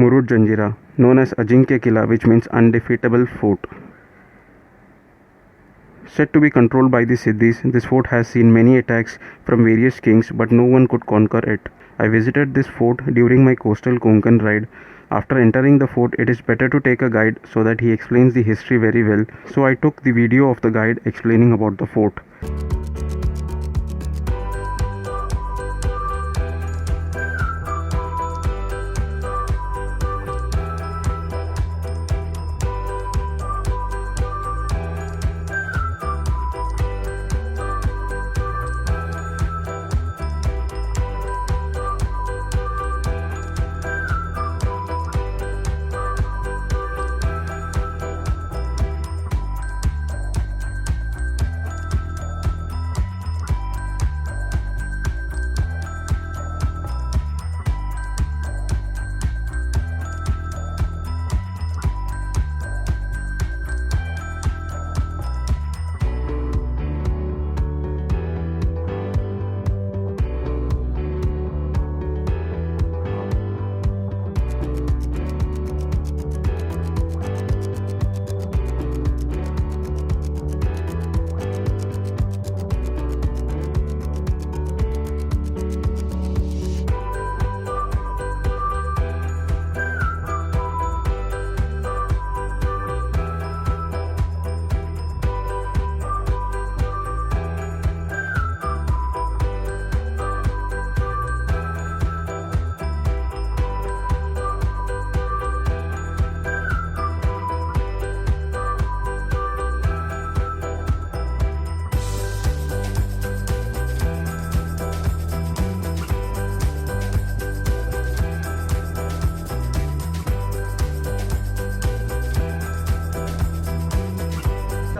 Murud Janjira, known as Ajinkya Kila, which means undefeatable fort. Said to be controlled by the Siddhis, this fort has seen many attacks from various kings, but no one could conquer it. I visited this fort during my coastal Konkan ride. After entering the fort, it is better to take a guide so that he explains the history very well. So I took the video of the guide explaining about the fort.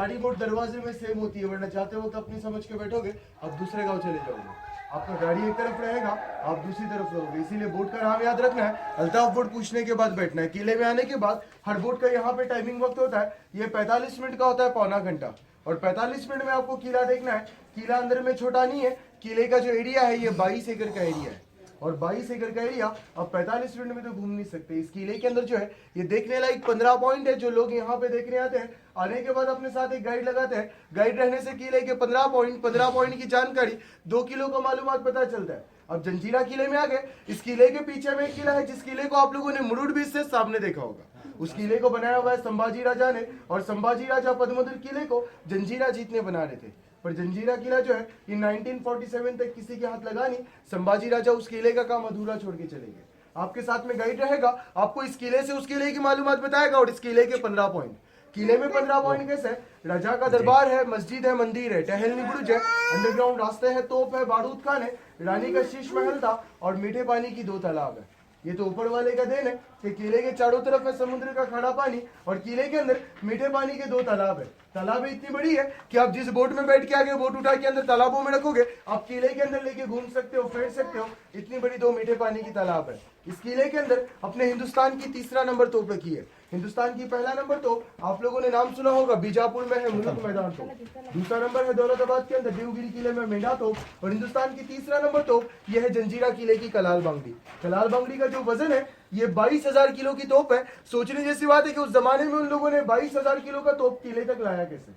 सारी boat दरवाजे में same होती है, वरना जाते वक्त अपनी समझ के बैठोगे, आप दूसरे गांव चले जाओगे। आपका गाड़ी एक तरफ रहेगा, आप दूसरी तरफ रहोगे। इसीलिए बोट का नाम याद रखना है, अल्ताफ बोट पूछने के बाद बैठना है। किले में आने के बाद हर बोट का यहाँ पे टाइमिंग वक्त होता है, ये 45 मिनट का होता है, पौना घंटा। और 45 मिनट में आपको किला देखना है। किला अंदर में छोटा नहीं है, किले का जो एरिया है ये 22 एकड़ का एरिया है, और 22 एकड़ का एरिया अब 45 मिनट में तो घूम नहीं सकते। इस किले के अंदर जो है ये देखने लायक 15 पॉइंट है, जो लोग यहाँ पे देखने आते हैं। आने के बाद अपने साथ एक गाइड लगाते हैं। गाइड रहने से किले के 15 पॉइंट की जानकारी 2 किलो का मालूमात पता चलता है। अब जंजीरा किले में आ गए। इस किले के पीछे में एक किला है, जिस किले को आप लोगों ने मुरुड बीच से सामने देखा होगा। उस किले को बनाया हुआ है संभाजी राजा ने, और संभाजी राजा पद्मधर किले को जंजीरा जीतने बना रहे थे। पर जंजीरा किला जो है ये 1947 तक किसी के हाथ लगा नहीं। संभाजी राजा उस किले का काम अधूरा छोड़ के चले गए। आपके साथ में गाइड रहेगा, आपको इस किले से उस किले की मालूमात बताएगा, और इस किले के 15 पॉइंट। किले में 15 पॉइंट कैसे है? राजा का दरबार है, मस्जिद है, मंदिर है, टहलनी बुर्ज है, अंडरग्राउंड रास्ते हैं, तोप है, बारूद खान है, रानी का शीश महल था, और मीठे पानी की 2 तालाब है। ये तो ऊपर वाले का देन है कि किले के चारों तरफ है समुद्र का खड़ा पानी, और किले के अंदर मीठे पानी के 2 तालाब है। तालाब इतनी बड़ी है कि आप जिस बोट में बैठ के आगे बोट उठा के अंदर तालाबों में रखोगे, आप किले के अंदर लेके घूम सकते हो, फेर सकते हो। इतनी बड़ी 2 मीठे पानी की तालाब है। इस किले के अंदर अपने हिंदुस्तान की 3रा नंबर तोप रखी है। हिंदुस्तान की 1ला नंबर तोप आप लोगों ने नाम सुना होगा, बीजापुर में है मुल्क मैदान तोप। 2रा नंबर है दौलताबाद के अंदर देवगिरी किले में मेंढा तोप। और हिंदुस्तान की 3रा नंबर तोप यह है जंजीरा किले की कलाल बांगड़ी। कलाल बांगड़ी का जो वजन है ये 22,000 किलो की तोप है। सोचने जैसी बात है कि उस जमाने में उन लोगों ने 22,000 किलो का तोप किले तक लाया कैसे।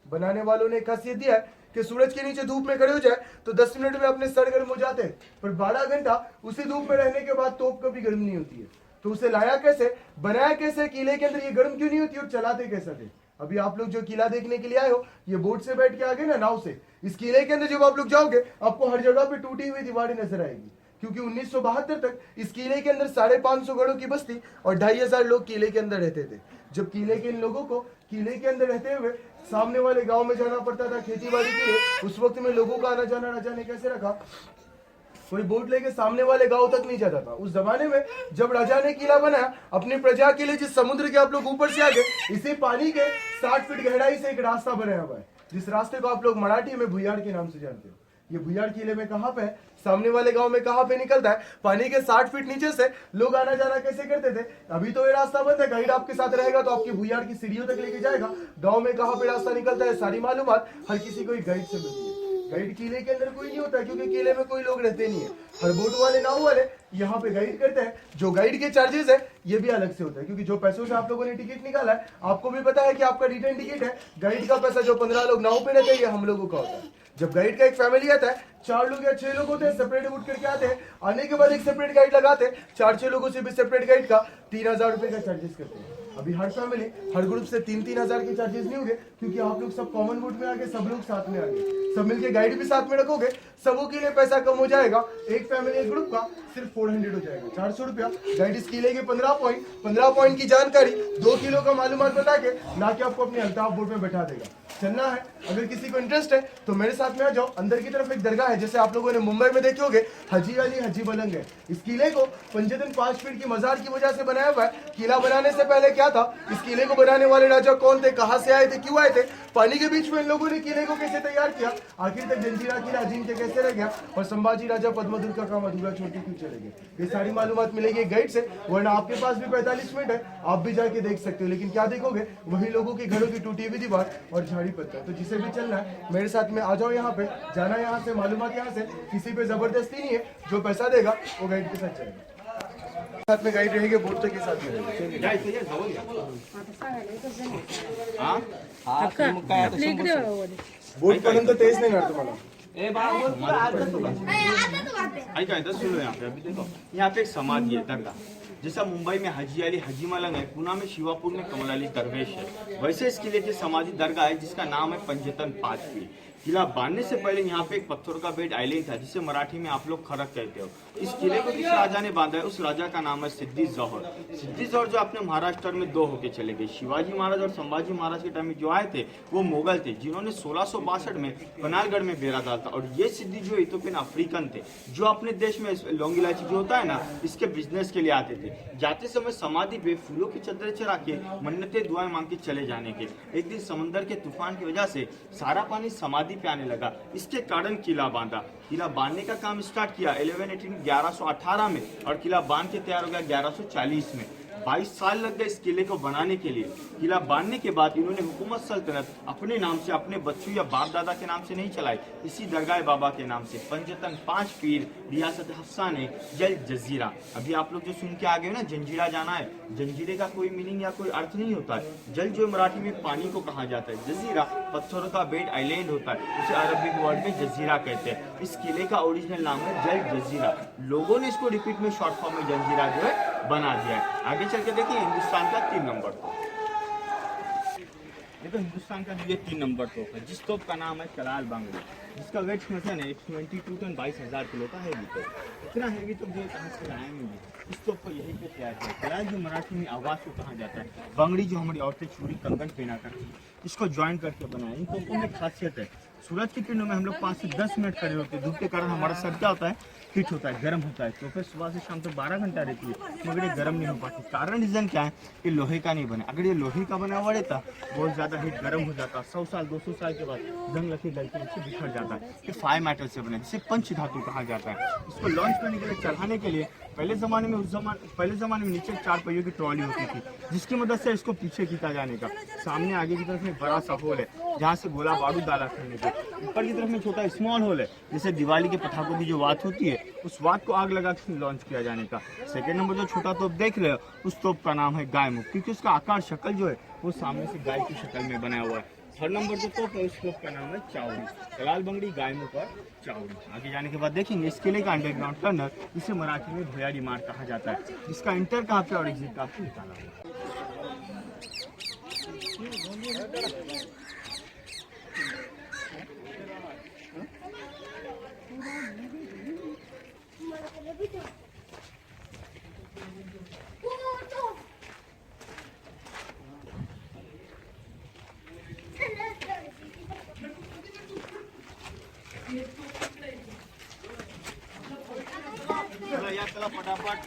बनाने वालों ने खासियत दिया है कि सूरज के नीचे धूप में खड़े हो जाए तो 10 मिनट में अपने सर गर्म हो जाते हैं, पर 12 घंटा उसी धूप में रहने के बाद तोप कभी गर्म नहीं होती है। तो उसे लाया कैसे, बनाया कैसे, किले के अंदर ये गर्म क्यों नहीं होती, और चलाते कैसे थे। अभी आप लोग जो किला देखने के लिए आए हो, ये बोट से बैठ के आ गए ना, नाव से। इस किले के अंदर जब आप लोग जाओगे, आपको हर जगह पे टूटी हुई दीवारें नजर आएगी, क्योंकि 1972 तक इस किले के अंदर 550 गढ़ों की बस्ती और 2,500 लोग किले के अंदर रहते थे। जब किले के इन लोगों को किले के अंदर रहते हुए सामने वाले गांव में जाना पड़ता था खेती बाड़ी के लिए, उस वक्त में लोगों का आना जाना राजा ने कैसे रखा, कोई बोट लेके सामने वाले गांव तक नहीं जाता था। उस जमाने में जब राजा ने किला बनाया अपनी प्रजा के लिए, जिस समुद्र के आप लोग ऊपर से आ गए, इसी पानी के 60 फीट गहराई से एक रास्ता बनाया हुआ है, जिस रास्ते को आप लोग मराठी में भुयाड़ के नाम से जानते हो। ये भुयाड़ किले में कहाँ पे है, सामने वाले गांव में कहाँ पे निकलता है, पानी के 60 फीट नीचे से लोग आना जाना कैसे करते थे। अभी तो ये रास्ता बंद है, गाइड आपके साथ रहेगा तो आपकी भुयाड़ की सीढ़ियों तक लेके जाएगा। गांव में कहाँ पे रास्ता निकलता है सारी मालूमात हर किसी को गाइड से मिलती है। गाइड किले के अंदर कोई नहीं होता क्योंकि किले में कोई लोग रहते नहीं है। हर बोट वाले नाव वाले यहाँ पे गाइड करते हैं। जो गाइड के चार्जेस है ये भी अलग से होता है क्योंकि जो पैसों से आप लोगों ने टिकट निकाला है, आपको भी पता है कि आपका रिटर्न टिकट है। गाइड का पैसा जो 15 लोग नाव पे रहते हैं ये हम लोगों का होता है। जब गाइड का एक फैमिली आता है, 4 लोग या 6 लोग होते हैं, सेपरेट उठ करके आते हैं। आने के बाद एक सेपरेट गाइड लगाते हैं। 4-6 लोगों से भी सेपरेट गाइड का 3000 रुपए का चार्जेस करते हैं। अभी हर फैमिली हर ग्रुप से 3-3 हजार के चार्जेस नहीं होंगे क्योंकि आप लोग सब कॉमन बोट में आगे, सब लोग साथ में आगे, सब मिलके गाइड भी साथ में रखोगे, सबों के लिए पैसा कम हो जाएगा। एक फैमिली एक ग्रुप का सिर्फ 400 हो जाएगा, 400 रुपया। गाइड इस किले के 15 पॉइंट की जानकारी 2 किलो का मालूमात बता के ला के आपको अपने अल्ताफ बोट में बैठा देगा। चलना है, अगर किसी को इंटरेस्ट है तो मेरे साथ में आ जाओ। अंदर की तरफ एक दरगाह है, जैसे आप लोगों ने मुंबई में देखे होंगे हाजी अली हाजी बलंग है। इस किले को पंजतन 5 फीट की मजार की वजह से बनाया हुआ है। किला बनाने से पहले क्या था, इस किले को बनाने वाले राजा कौन थे, कहां से आए थे, क्यों आए थे, पानी के बीच में इन लोगों ने किले को कैसे तैयार किया, आखिर तक जंजीरा किला अजीम के कैसे रह गया, और संभाजी राजा पद्मदुर का काम अधूरा छोड़ के क्यों चले गए, ये सारी मालूमात मिलेगी गाइड से। वरना आपके पास भी 45 मिनट है, आप भी जाके देख सकते हो। लेकिन क्या देखोगे, वही लोगों के घरों की टूटी हुई दीवार और झाड़ी पत्ता। तो जिसे भी चलना है मेरे साथ में आ जाओ। यहाँ पे जाना, यहाँ से मालूमात, यहाँ से किसी पे जबरदस्ती नहीं है। जो पैसा देगा वो गाइड के साथ चलेगा, साथ में गाइड रहेंगे, बोट के साथ में रहेंगे। बोट पर्यंत तेज नाही ना तुम्हाला। ऐका इधर सुनो, यहाँ पे अभी देखो, यहाँ पे एक समाधि है, दरगाह। जैसा मुंबई में हाजी अली हाजी मलंग है, पुणे में शिवापुर में कमल अली दरवेश है, वैसे इस किले की समाधि दरगाह है जिसका नाम है पंजतन 5 फीट। किला बांधने से पहले यहाँ पे एक पत्थर का बेट आइलैंड था जिसे मराठी में आप लोग खरक कहते हो। इस किले को जिस राजा ने बांधा है उस राजा का नाम है सिद्दी जोहर। सिद्दी जोहर जो अपने महाराष्ट्र में 2 होके चले गए। शिवाजी महाराज और संभाजी महाराज के टाइम में जो आए थे वो मुगल थे जिन्होंने 1662 में पनालगढ़ में बेरा डाला था। और ये सिद्दी जो इथोपियन अफ्रीकन थे जो अपने देश में लौंग इलायची जो होता है ना, इसके बिजनेस के लिए आते थे। जाते समय समाधि पे फूलों की चद्दर चढ़ा के मन्नतें दुआएं मांग के चले जाने के। एक दिन समंदर के तूफान की वजह से सारा पानी समाधि पे आने लगा, इसके कारण किला बांधा। किला बांधने का काम स्टार्ट किया 1118 में और किला बांध के तैयार हो गया 1140 में। 22 साल लग गए इस किले को बनाने के लिए। किला बांधने के बाद इन्होंने हुकूमत सल्तनत अपने नाम से, अपने बच्चों या बाप दादा के नाम से नहीं चलाई, इसी दरगाह बाबा के नाम से पंजतन 5 पीर रियासत हफ्सा ने जल जजीरा। अभी आप लोग जो सुन के आ गए ना, जंजीरा जाना है, जंजीरे का कोई मीनिंग या कोई अर्थ नहीं होता है। जल जो मराठी में पानी को कहा जाता है, जजीरा पत्थरों का बेट आइलैंड होता है, उसे अरबिक वर्ड में जजीरा कहते हैं। इस किले का ओरिजिनल नाम है जल जजीरा। लोगों ने इसको रिपीट में शॉर्ट फॉर्म में जंजीरा जो है बना दिया है। आगे चल के देखिए हिंदुस्तान का 3 नंबर तोप। देखो हिंदुस्तान का ये 3 नंबर तोप है, जिस तोप का नाम है कलाल बांगड़ी, जिसका वेट वजन है 22 टन 22,000 किलो का हैवी तोप। इतना हैवी तोप जो कहाँ से लाएंगे, इस तोप को यहीं पे तैयार किया। कलाल जो मराठी में आवाज को कहा जाता है, बांगड़ी जो हमारी औरतें चूड़ी कंगन पहना करती है, इसको ज्वाइन करके बनाया। इन तोपों में खासियत है, सूरज की किरणों में हम लोग 5 से 10 मिनट खड़े होते हैं। धूप के कारण हमारा सर क्या होता है, हीट होता है, गर्म होता है। तो फिर सुबह से शाम तक 12 घंटा रहती है, मगर ये गर्म नहीं हो पाती। कारण रीजन क्या है, ये लोहे का नहीं बना। अगर ये लोहे का बना हुआ रहता बहुत ज़्यादा हीट गर्म हो जाता, 100 साल 200 साल के बाद जंग लकी गलती से बिखर जाता है। ये 5 मेटल से बने, जिसे पंच धातु कहा जाता है। इसको लॉन्च करने के लिए, चढ़ाने के लिए पहले ज़माने में नीचे 4 पहियों की ट्रॉली होती थी, जिसकी मदद से इसको पीछे खींचा जाने का। सामने आगे की तरफ में बड़ा सा होल है जहाँ से गोला बारूद डाला करने के। ऊपर की तरफ में छोटा स्मॉल होल है, जैसे दिवाली के पटाखों की जो वात होती है, उस वात को आग लगा के लॉन्च किया जाने का। सेकेंड नंबर जो छोटा तोप देख रहे हो, उस तोप का नाम है गाय मुख, क्योंकि उसका आकार शक्ल जो है वो सामने से गाय की शक्ल में बनाया हुआ है। थर्ड नंबर जो तोप है, उस तोप का नाम है चावड़ी, कलाल बंगड़ी, गाय मुख और चावड़ी। आगे जाने के बाद देखेंगे इस किले का अंडरग्राउंड टनल, इसे मराठी में भुयारी मार्ग कहा जाता है, जिसका इंटर कहाँ पे और एग्जिट कहाँ पे निकाला हुआ है। चला फटाफट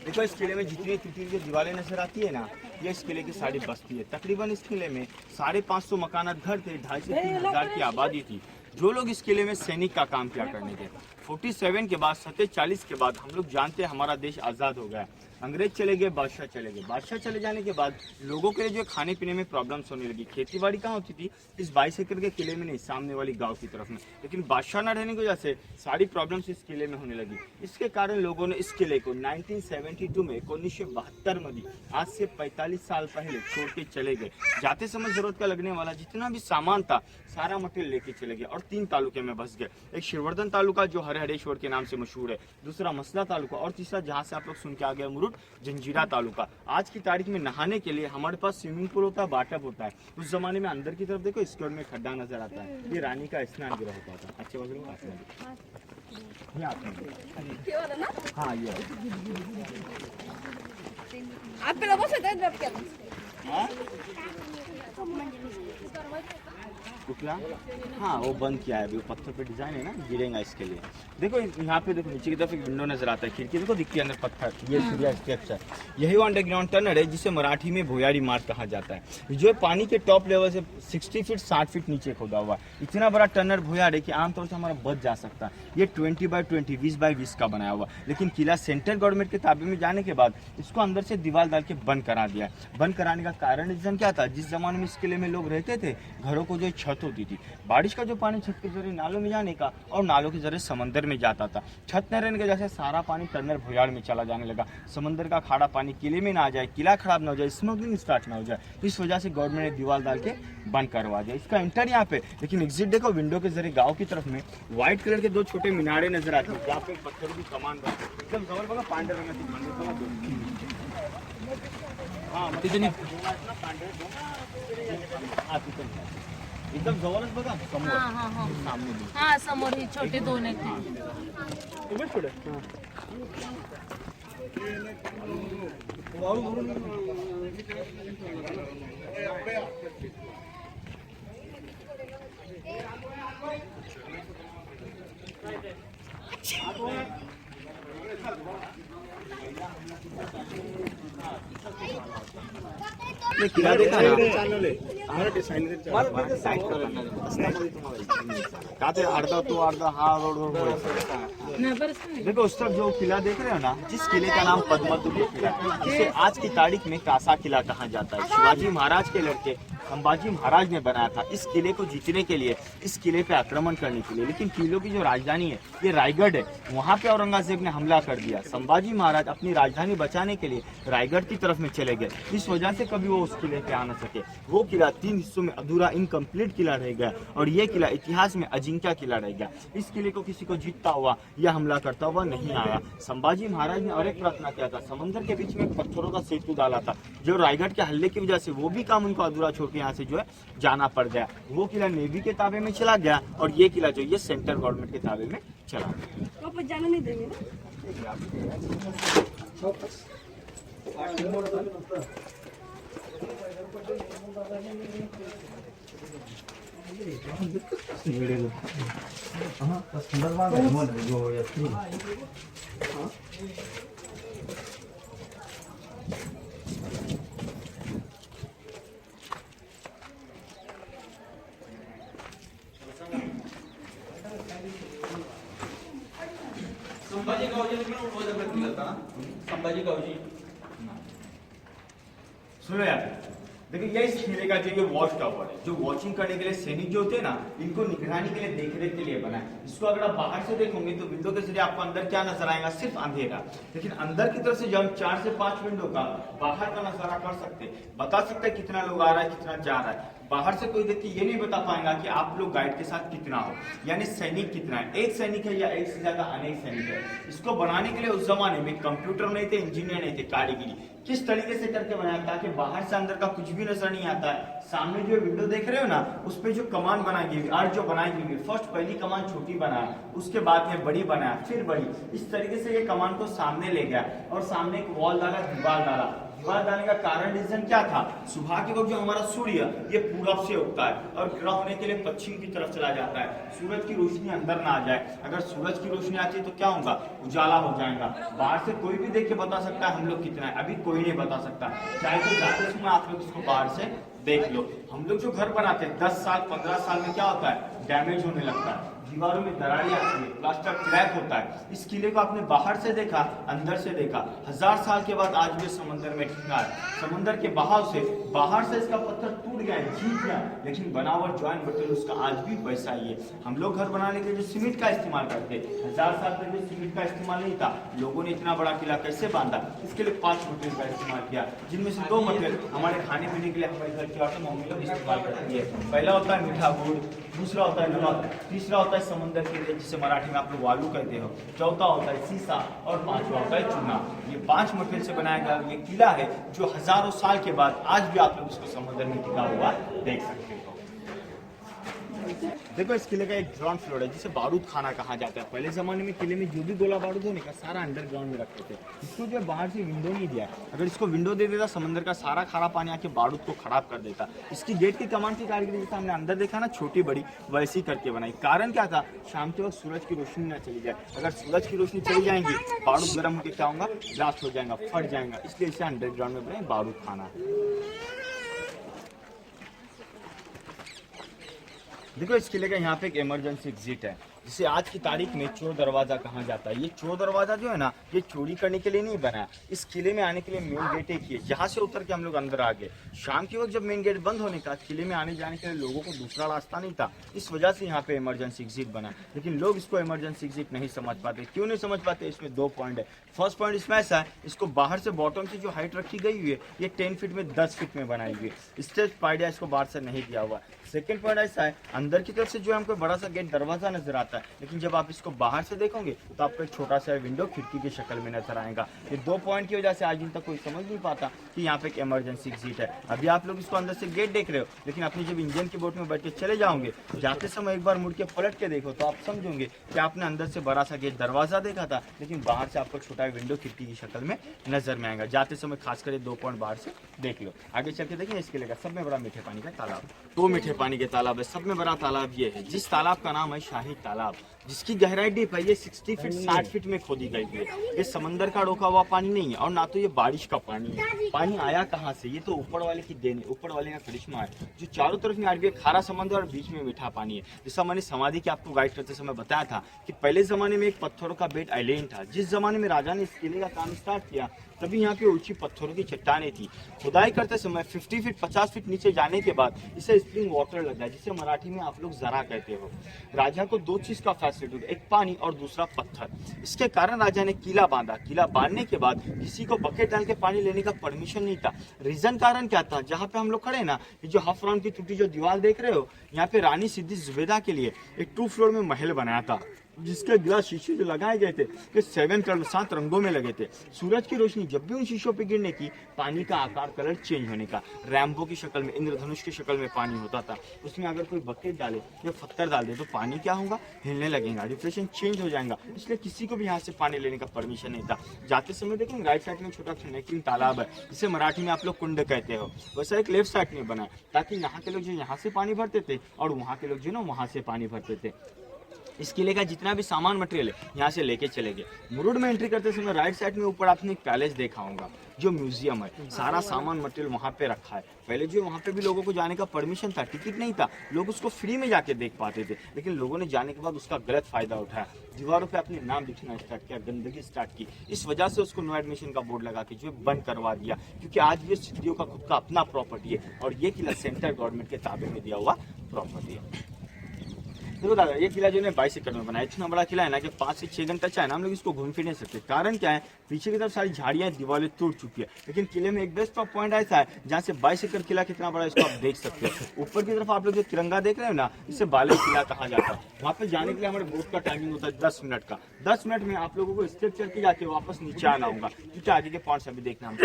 देखो, इस किले में जितनी टूटी हुई दीवारें नजर आती है ना, ये इस किले की सारी बस्ती है। तकरीबन इस किले में 550 मकानात घर थे, 2,500 से 3,000 की आबादी थी। जो लोग इस किले में सैनिक का काम किया करने के। 47 के बाद 47 के बाद हम लोग जानते हैं हमारा देश आज़ाद हो गया। अंग्रेज चले गए, बादशाह चले गए। बादशाह चले जाने के बाद लोगों के लिए जो खाने पीने में प्रॉब्लम्स होने लगी। खेती बाड़ी कहाँ होती थी? इस 22 एकड़ के किले में नहीं, सामने वाली गांव की तरफ में। लेकिन बादशाह ना रहने की वजह से सारी प्रॉब्लम्स इस किले में होने लगी। इसके कारण लोगों ने इस किले को 1972 में 1972 में आज से 45 साल पहले छोड़ के चले गए। जाते समय जरूरत का लगने वाला जितना भी सामान था सारा मटेरियल लेके चले गए और 3 तालुके में बस गए। एक श्रीवर्धन तालुका जो हरिहरेश्वर के नाम से मशहूर है, दूसरा मसला तालुका और तीसरा जहाँ से आप लोग सुन के आ गए मुरुड जंजीरा तालुका। आज की तारीख में नहाने के लिए हमारे पास स्विमिंग पूल होता है, बाटअप होता है। उस जमाने में अंदर की तरफ देखो इसके ओर में खड्डा नजर आता है, ये रानी का स्नान गृह होता था। अच्छे वजह हाँ ये आप लोगों से कुतला हाँ वो बंद किया है अभी, वो पत्थर पे डिजाइन है ना, गिरेगा इसके लिए। देखो यहाँ पे देखो नीचे की तरफ एक विंडो नजर आता है, खिड़की देखो दिखती है अंदर पत्थर, ये सीढ़ियाँ स्टेप्स है। यही वो अंडरग्राउंड टनल है जिसे मराठी में भोयारी मार्ग कहा जाता है, जो पानी के टॉप लेवल से 60 फीट 60 फीट नीचे खोदा हुआ। इतना बड़ा टनल भोयार है कि आमतौर से हमारा बच जा सकता है। ये 20x20 20x20 का बनाया हुआ, लेकिन किला सेंट्रल गवर्नमेंट के ताबे में जाने के बाद इसको अंदर से दीवार डाल के बंद करा दिया। बंद कराने का कारण रीजन क्या था? जिस जमाने में इस किले में लोग रहते थे, घरों को जो छत होती थी, बारिश का जो पानी छत के जरिए नालों में जाने का और नालों के जरिए समंदर में जाता था। छत न रहने की वजह से सारा पानी टनल भोयाड़ में चला जाने लगा। समंदर का खारा पानी किले में ना आ जाए, किला खराब ना हो जाए, स्मगलिंग स्टार्ट ना हो जाए, इस वजह से गवर्नमेंट ने दीवार डाल के बंद करवा दिया। इसका एंटर यहाँ पे, लेकिन एग्जिट देखो विंडो के जरिए गाँव की तरफ में व्हाइट कलर के 2 छोटे मीनारे नजर आते हैं, जहाँ पे पत्थर की कमान एकदम जवळ बघा पांढऱ्या रंगाची हाँ एकदम जवळच बघा समोर सामने हाँ समोर ही छोटे 2 आहेत किला देखा ना का ते अर्धा तो अर्धा हा रोड देखो उस तरफ जो किला देख रहे हो ना, जिस किले का नाम पद्मदुर्ग किला, जिसे आज की तारीख में कासा किला कहा जाता है। शिवाजी महाराज के लड़के संभाजी महाराज ने बनाया था इस किले को जीतने के लिए, इस किले पे आक्रमण करने के लिए। लेकिन किलों की जो राजधानी है ये रायगढ़ है, वहाँ पे औरंगजेब ने हमला कर दिया। संभाजी महाराज अपनी राजधानी बचाने के लिए रायगढ़ की तरफ में चले गए, इस वजह से कभी वो उस किले पे आ न सके। वो किला 3 हिस्सों में अधूरा इनकम्प्लीट किला रह गया और ये किला इतिहास में अजिंक्य किला रह गया। इस किले को किसी को जीतता हुआ या हमला करता हुआ नहीं आया। संभाजी महाराज ने और एक प्रार्थना किया था, समंदर के बीच में पत्थरों का सेतु डाला था, जो रायगढ़ के हल्ले की वजह से वो भी काम उनको अधूरा छोड़ के यहाँ से जो है जाना पड़ गया। वो किला नेवी के ताबे में चला गया और ये किला जो ये सेंट्रल गवर्नमेंट के ताबे में चला गया। वापस जाना नहीं देंगे संभाजी गावजी सुनो यार, देखिए ये इस किले का जो ये वॉच टावर है, जो वॉचिंग करने के लिए सैनिक जो होते हैं ना, इनको निगरानी के लिए देखरेख के लिए बना है। इसको अगर आप बाहर से देखोगे तो विंडो के जरिए आपको अंदर क्या नजर आएगा? सिर्फ अंधेरा। लेकिन अंदर की तरफ से जब हम 4 से 5 विंडो का बाहर का नजारा कर सकते, बता सकते हैं कितना लोग आ रहा है, कितना जा रहा है। बाहर से कोई व्यक्ति ये नहीं बता पाएगा कि आप लोग गाइड के साथ कितना हो, यानी सैनिक कितना है, एक सैनिक है या एक से ज्यादा अनेक सैनिक है। इसको बनाने के लिए उस जमाने में कंप्यूटर नहीं थे, इंजीनियर नहीं थे, कारीगिरी किस तरीके से करके बनाया ताकि बाहर से अंदर का कुछ भी नजर नहीं आता है। सामने जो विंडो देख रहे हो ना, उस पे जो कमान बनाई गई और जो बनाई गई, फर्स्ट पहली कमान छोटी बनाया, उसके बाद में बड़ी बनाया, फिर बड़ी, इस तरीके से ये कमान को सामने ले गया और सामने एक वॉल डाला, दीवार डाला। दीवार डालने का कारण रीजन क्या था? सुबह के वक्त जो हमारा सूर्य ये पूरब से उगता है और ग्रह होने के लिए पश्चिम की तरफ चला जाता है, सूरज की रोशनी अंदर ना आ जाए। अगर सूरज की रोशनी आती है तो क्या होगा? उजाला हो जाएगा। बाहर से कोई भी देख के बता सकता है हम लोग कितना है, अभी कोई नहीं बता सकता। चाहे तो जाते समय आप लोग इसको बाहर से देख लो। हम लोग जो घर बनाते हैं 10 साल 15 साल में क्या होता है? डैमेज होने लगता है। दीवारों में दरारें आती है, प्लास्टर क्रैक होता है। इस किले को आपने बाहर से देखा, अंदर से देखा, 1000 साल के बाद आज भी समंदर में टिका है। समंदर के बहाव से बाहर से इसका पत्थर टूट गया है, झीक गया, लेकिन बनावट ज्वाइंट मटेरियल उसका आज भी वैसा ही है। हम लोग घर बनाने के लिए जो सीमेंट का इस्तेमाल करते हैं, 1000 साल पहले सीमेंट का इस्तेमाल नहीं था। लोगों ने इतना बड़ा किला कैसे बांधा? इसके लिए 5 मटेरियल का इस्तेमाल किया, जिनमें से 2 मटेरियल हमारे खाने पीने के लिए हमारे घर की औरतें मम्मी लोग इस्तेमाल करती है। पहला होता है मीठा गुड़, दूसरा होता है नमक, तीसरा होता है समंदर के लिए जिसे मराठी में आप लोग आलू कहते हो, चौथा होता है सीसा और पांचवा होता है चूना। ये 5 मटेरियल से बनाया गया ये किला है जो हजारों साल के बाद आज भी आप लोग इसको समुद्र में टिका हुआ देख सकते हो। देखो इस किले का एक ग्राउंड फ्लोर है जिसे बारूद खाना कहा जाता है। पहले जमाने में किले में जो भी गोला बारूद होने का सारा अंडरग्राउंड में रखते थे। इसको जो बाहर से विंडो नहीं दिया, अगर इसको विंडो दे देता समंदर का सारा खारा पानी आके बारूद को खराब कर देता। इसकी गेट की कमान की कारीगरी जैसे हमने अंदर देखा ना, छोटी बड़ी वैसी करके बनाई। कारण क्या था? शाम के वक्त सूरज की रोशनी ना चली जाए। अगर सूरज की रोशनी चली जाएंगी बारूद गर्म होकर क्या होगा, ब्लास्ट हो जाएगा, फट जाएगा। इसलिए इसे अंडरग्राउंड में बनाए बारूद खाना। देखो इस किले का यहाँ पे एक इमरजेंसी एग्जिट है जिसे आज की तारीख में चोर दरवाजा कहा जाता है। ये चोर दरवाजा जो है ना, ये चोरी करने के लिए नहीं बना है। इस किले में आने के लिए मेन गेट एक ही है, जहाँ से उतर के हम लोग अंदर आ गए। शाम के वक्त जब मेन गेट बंद होने का, किले में आने जाने के लिए लोगों को दूसरा रास्ता नहीं था। इस वजह से यहाँ पे इमरजेंसी एग्जिट बना, लेकिन लोग इसको इमरजेंसी एग्जिट नहीं समझ पाते। क्यों नहीं समझ पाते? इसमें 2 पॉइंट है। फर्स्ट पॉइंट इसमें ऐसा है, इसको बाहर से बॉटम से जो हाइट रखी गई हुई है ये 10 फीट में 10 फीट में बनाई हुई है। स्टेज आइडिया इसको बाहर से नहीं दिया हुआ। सेकंड पॉइंट ऐसा है, अंदर की तरफ से जो हमको बड़ा सा गेट दरवाजा नजर आता है, लेकिन जब आप इसको बाहर से देखोगे तो आपको एक छोटा सा विंडो खिड़की की शक्ल में नजर आएगा। ये 2 पॉइंट की वजह से आज दिन तक कोई समझ नहीं पाता कि यहाँ पे एक इमरजेंसी एग्जिट है। अभी आप लोग इसको अंदर से गेट देख रहे हो, लेकिन अपनी जब इंजन की बोट में बैठ के चले जाओगे, जाते समय एक बार मुड़ के पलट के देखो तो आप समझोगे कि आपने अंदर से बड़ा सा गेट दरवाजा देखा था, लेकिन बाहर से आपको छोटा विंडो खिड़की की शक्ल में नजर में आएगा। जाते समय खासकर 2 पॉइंट बाहर से देख लो। आगे चल के देखिए इसके लिए सब में बड़ा मीठे पानी का तालाब, 2 मीठे पानी के तालाब है। सब में बड़ा तालाब ये है, जिस तालाब का नाम है शाही तालाब, जिसकी गहराई डीप है। ये 60 फीट 60 फीट में खोदी गई है। ये समंदर का रोका हुआ पानी नहीं है और ना तो ये बारिश का पानी है। पानी आया कहाँ से? ये तो ऊपर वाले की देन, ऊपर वाले का करिश्मा है, जो चारों तरफ में खारा समंदर और बीच में मीठा पानी है। जैसा मैंने समाधि की आपको गाइड करते समय बताया था कि पहले जमाने में एक पत्थरों का बेट आइलैंड था। जिस जमाने में राजा ने इस किले का काम स्टार्ट किया तभी यहाँ पे ऊंची पत्थरों की चट्टानें थी। खुदाई करते समय 50 फीट 50 फीट नीचे जाने के बाद इसे स्प्रिंग वाटर लगा, जिसे मराठी में आप लोग जरा कहते हो। राजा को 2 चीज का फैसिलिटी, एक पानी और दूसरा पत्थर। इसके कारण राजा ने किला बांधा। किला बांधने के बाद किसी को बकेट डाल के पानी लेने का परमिशन नहीं था। रीजन कारण क्या था? जहाँ पे हम लोग खड़े ना, ये जो हाफ राउंड की टूटी जो दीवार देख रहे हो, यहाँ पे रानी सिद्धि जुबेदा के लिए एक 2 फ्लोर में महल बनाया था, जिसके गिलास शीशे जो लगाए गए थे ये 7 कलर 7 रंगों में लगे थे। सूरज की रोशनी जब भी उन शीशों पे गिरने की, पानी का आकार कलर चेंज होने का, रैम्बो की शक्ल में, इंद्रधनुष की शक्ल में पानी होता था। उसमें अगर कोई बकेट डाले या पत्थर डाल दे तो पानी क्या होगा, हिलने लगेगा, रिफ्लेक्शन चेंज हो जाएगा। इसलिए किसी को भी यहाँ से पानी लेने का परमिशन नहीं था। जाते समय देखेंगे राइट साइड में छोटा कनेक्टिंग तालाब है, जिसे मराठी में आप लोग कुंड कहते हो। वैसा एक लेफ्ट साइड में बना है, ताकि यहाँ के लोग जो यहाँ से पानी भरते थे और वहाँ के लोग जो ना वहाँ से पानी भरते थे। इस किले का जितना भी सामान मटेरियल है यहाँ से लेके चले गए। मुरुड में एंट्री करते समय राइट साइड में ऊपर आपने एक पैलेस देखा होगा, जो म्यूजियम है। सारा सामान मटेरियल वहाँ पे रखा है। पहले जो वहाँ पे भी लोगों को जाने का परमिशन था, टिकट नहीं था, लोग उसको फ्री में जाके देख पाते थे, लेकिन लोगों ने जाने के बाद उसका गलत फायदा उठाया। दीवारों पे अपने नाम लिखना स्टार्ट किया, गंदगी स्टार्ट की। इस वजह से उसको नो एडमिशन का बोर्ड लगा के जो बंद करवा दिया, क्योंकि आज ये सिद्धियों का खुद का अपना प्रॉपर्टी है और ये किला सेंट्रल गवर्नमेंट के ताबे में दिया हुआ प्रॉपर्टी है। देखो दादा, ये किला जो है 22 एकड़ में बना है। इतना बड़ा किला है ना कि 5 से 6 घंटा चाहे ना हम लोग इसको घूम फिर नहीं सकते। कारण क्या है? पीछे की तरफ सारी झाड़ियां, दीवारें टूट चुकी है, लेकिन किले में एक बेस्ट पॉइंट ऐसा है जहाँ से 22 एकड़ किला कितना बड़ा है इसको आप देख सकते हो। ऊपर की तरफ आप लोग जो तिरंगा देख रहे हो ना, इसे बाले किला कहा जाता है। वहाँ पे जाने के लिए हमारे बोट का टाइमिंग होता है 10 मिनट का। 10 मिनट में आप लोगों को स्टेप चल के जाके वापस नीचे आना होगा, क्योंकि आगे के पॉइंट्स अभी देखना हम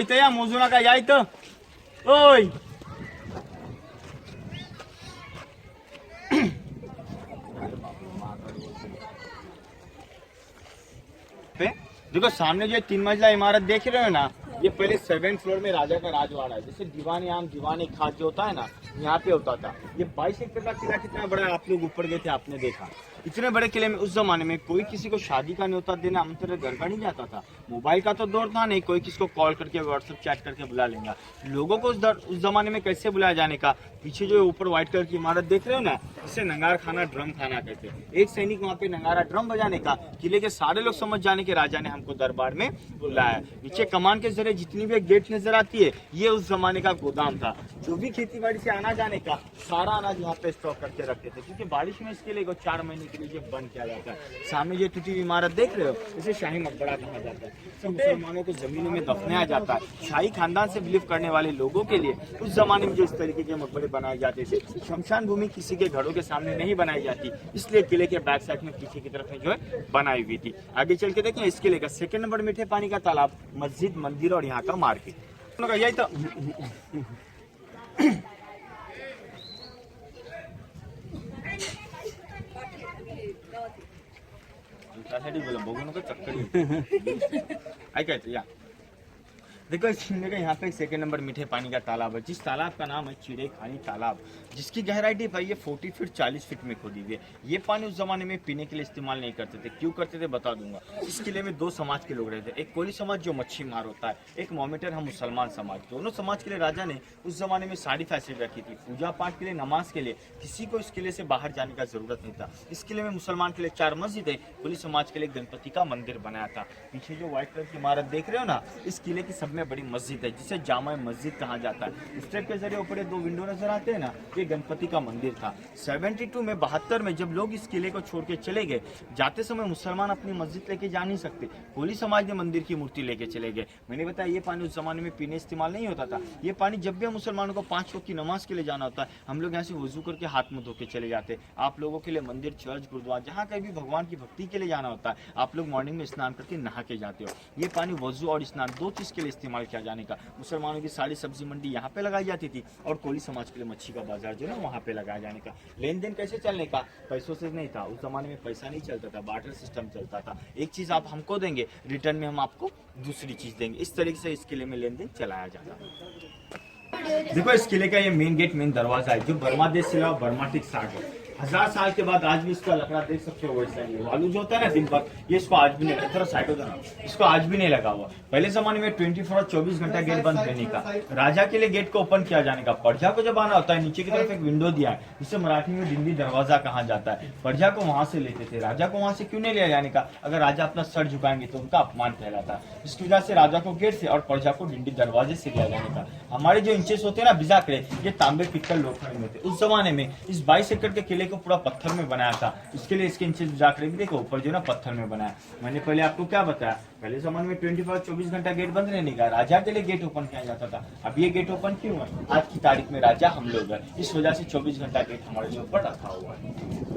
इथं या मोजू नका या इथं ओय देखो सामने जो 3 मंजिला इमारत देख रहे हो ना, ये पहले 7th फ्लोर में राजा का राजवाड़ा है। जैसे दीवानी आम दीवानी खाद जो होता है ना, यहाँ पे होता था। ये 22 एकड़ का किला कितना बड़ा है, आप लोग ऊपर गए थे आपने देखा। इतने बड़े किले में उस जमाने में कोई किसी को शादी का न्योता देना हम तेरे घर का नहीं जाता था। मोबाइल का तो दौर था नहीं, कोई किसी को कॉल करके व्हाट्सएप चैट करके बुला लेंगे। लोगों को उस जमाने में कैसे बुलाया जाने का, पीछे जो ऊपर व्हाइट कलर की इमारत देख रहे हो ना, इसे नंगार खाना ड्रम खाना कहते हैं। एक सैनिक वहाँ पे नंगारा ड्रम बजाने का, किले के सारे लोग समझ जाने के राजा ने हमको दरबार में बुलाया। नीचे कमान के जरिए जितनी भी गेट नजर आती है, ये उस जमाने का गोदाम था। जो भी खेती बाड़ी से आना जाने का सारा अनाज यहाँ पे स्टॉक करके रखते थे, क्योंकि बारिश में इसके लिए 4 महीने के लिए बंद किया जाता है। सामने जो टूटी हुई इमारत देख रहे हो, इसे शाही मकबरा कहा जाता है। सब मुसलमानों को जमीनों में दफनाया जाता है। शाही खानदान से बिलीव करने वाले लोगों के लिए उस जमाने में जो इस तरीके के मकबरे बनाए जाते थे, शमशान भूमि किसी के घरों के सामने नहीं बनाई जाती, इसलिए किले के बैक साइड में पीछे की तरफ में जो है बनाई हुई थी। आगे चल के देखें, इस किले का 2nd नंबर मीठे पानी का तालाब, मस्जिद, मंदिर और यहाँ का मार्केट। यही तो बघू नको चक्कर ऐकायचं या देखो इस किले का यहाँ पे 2nd नंबर मीठे पानी का तालाब है, जिस तालाब का नाम है चिड़े खानी तालाब, जिसकी गहराई भाई ये 40 फीट 40 फीट में खोदी हुई है। ये पानी उस जमाने में पीने के लिए इस्तेमाल नहीं करते थे। क्यों करते थे बता दूंगा। इस किले में 2 समाज के लोग रहते थे। एक कोली समाज जो मच्छी मार होता है, एक मोमेटर हम मुसलमान समाज। दोनों समाज के लिए राजा ने उस जमाने में सारी फैसिलिटी रखी थी। पूजा पाठ के लिए, नमाज के लिए किसी को इस किले से बाहर जाने का जरूरत नहीं था। इस किले में मुसलमान के लिए 4 मस्जिद है, कोली समाज के लिए गणपति का मंदिर बनाया था। पीछे जो व्हाइट कलर की इमारत देख रहे हो ना, इस किले की सब बड़ी मस्जिद है, जिसे जामा मस्जिद कहा जाता है। स्टेप के जरिए ऊपर 2 विंडो नजर आते हैं ना, ये गणपति का मंदिर था। 72 में 72 में जब लोग इस किले को छोड़ के चले गए, जाते समय मुसलमान अपनी मस्जिद लेके जा नहीं सकते, कोली समाज ने मंदिर की मूर्ति लेके चले गए। मैंने बताया ये पानी उस जमाने में पीने इस्तेमाल नहीं होता था। ये पानी जब भी हम मुसलमानों को 5 वक्त की नमाज के लिए जाना होता है, हम लोग यहाँ से वजू करके हाथ मुंह धो के चले जाते। आप लोगों के लिए मंदिर, चर्च, गुरुद्वारा, जहाँ कहीं भी भगवान की भक्ति के लिए जाना होता है, आप लोग मॉर्निंग में स्नान करके नहा के जाते हो। ये पानी वजू और स्नान 2 चीज के लिए इस्तेमाल किया जाने का। मुसलमानों की सारी सब्जी मंडी यहाँ पे लगाई जाती थी, और कोली समाज के लिए मच्छी का बाजार जो है वहाँ पे लगाया जाने का। लेन देन कैसे चलने का, पैसों से नहीं था। उस जमाने में पैसा नहीं चलता था, बार्टर सिस्टम चलता था। एक चीज आप हमको देंगे, रिटर्न में हम आपको दूसरी चीज देंगे। इस तरीके से इस किले में लेन देन चलाया जाता है। देखो इस किले का ये मेन गेट, मेन दरवाजा है, जो बर्मा देश से लगा, बर्माटिक साग है। 1000 साल के बाद आज भी इसका लकड़ा देख सकते हो वैसा ही है। वालू जो होता है ना दिन भर, ये इसको आज भी नहीं, थोड़ा साइड हो जाना, इसको आज भी नहीं लगा हुआ। पहले जमाने में 24 घंटा गेट बंद रहने का, राजा के लिए गेट को ओपन किया जाने का। प्रजा को जब आना होता है, नीचे की तरफ एक विंडो दिया है, जिसे मराठी में डिंडी दरवाजा कहा जाता है। प्रजा को वहां से लेते थे। राजा को वहां से क्यों नहीं लिया जाने का, अगर राजा अपना सर झुकाएंगे तो उनका अपमान कहलाता। इसकी वजह से राजा को गेट से और प्रजा को डिंडी दरवाजे से लिया जाने का। हमारे जो इंचेस होते हैं ना बिजाकड़े, ये तांबे, पित्तल, लोखंड में थे। उस जमाने में इस 22 एकड़ के किले को पूरा पत्थर में बनाया था। इसके लिए इसके इंचेस बिजाकड़े भी देखो, ऊपर जो ना पत्थर में बनाया। मैंने पहले आपको क्या बताया, पहले जमाने में 24 घंटा गेट बंद रहने का, राजा के लिए गेट ओपन किया जाता था। अब ये गेट ओपन क्यों है, आज की तारीख में राजा हम लोग हैं, इस वजह से 24 घंटा गेट हमारे ऊपर रखा हुआ है।